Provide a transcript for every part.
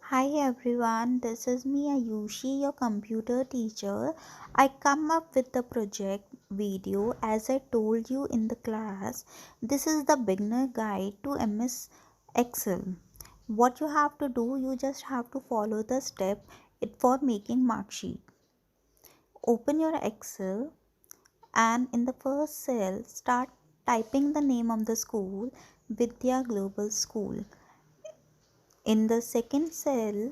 Hi everyone, this is me Ayushi, your computer teacher. I come up with the project video as I told you in the class. This is the beginner guide to MS Excel. What you have to do, you just have to follow the step for making mark sheet. Open your Excel and in the first cell start typing the name of the school, Vidya Global School. In the second cell,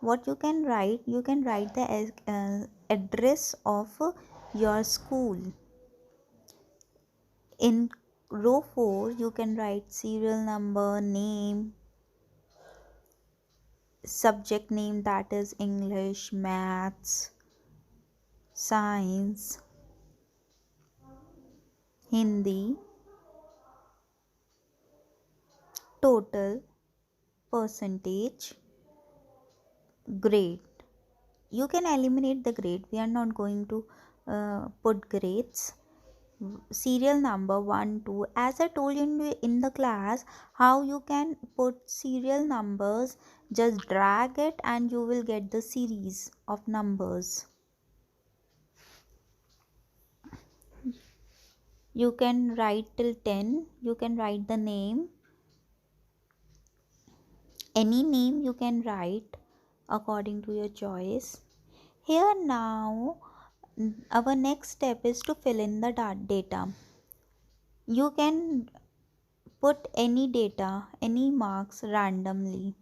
what you can write the address of your school. In row 4 you can write serial number, name, subject name, that is English, maths, science, Hindi, total, percentage, grade. You can eliminate the grade, we are not going to put grades. Serial number 1 2, as I told you in the class how you can put serial numbers, just drag it and you will get the series of numbers. You can write till 10, you can write the name, any name you can write according to your choice. Here now our next step is to fill in the data. You can put any data, any marks randomly,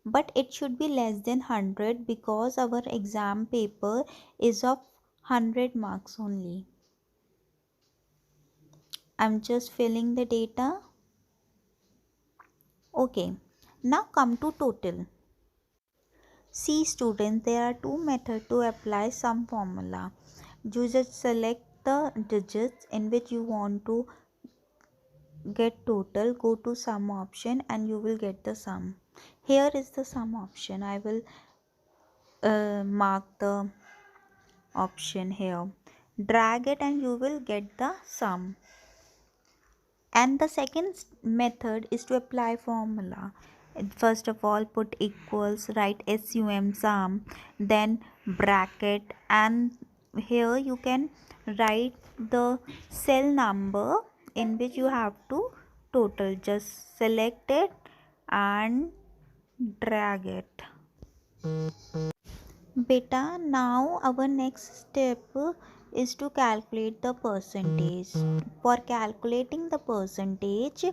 but it should be less than 100 because our exam paper is of 100 marks only. I'm just filling the data. Okay, now come to total. See students, there are two methods to apply sum formula. You just select the digits in which you want to get total, go to sum option and you will get the sum. Here is the sum option. I will mark the option here, drag it and you will get the sum. And the second method is to apply formula. First of all, put equals, write sum, then bracket, and here you can write the cell number in which you have to total. Just select it and drag it. Beta, now our next step is to calculate the percentage. For calculating the percentage,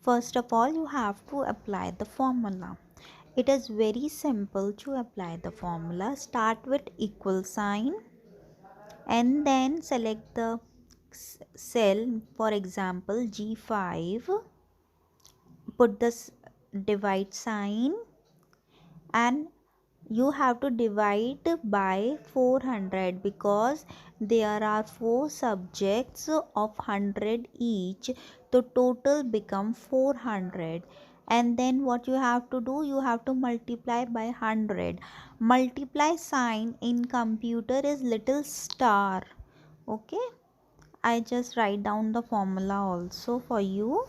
first of all you have to apply the formula. It is very simple to apply the formula. Start with equal sign and then select the cell, for example G5, put this divide sign and you have to divide by 400 because there are 4 subjects of 100 each, the total become 400. And then what you have to do, you have to multiply by 100. Multiply sign in computer is little star. Okay, I just write down the formula also for you.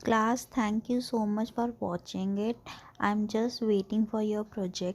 Class, thank you so much for watching it. I'm just waiting for your project.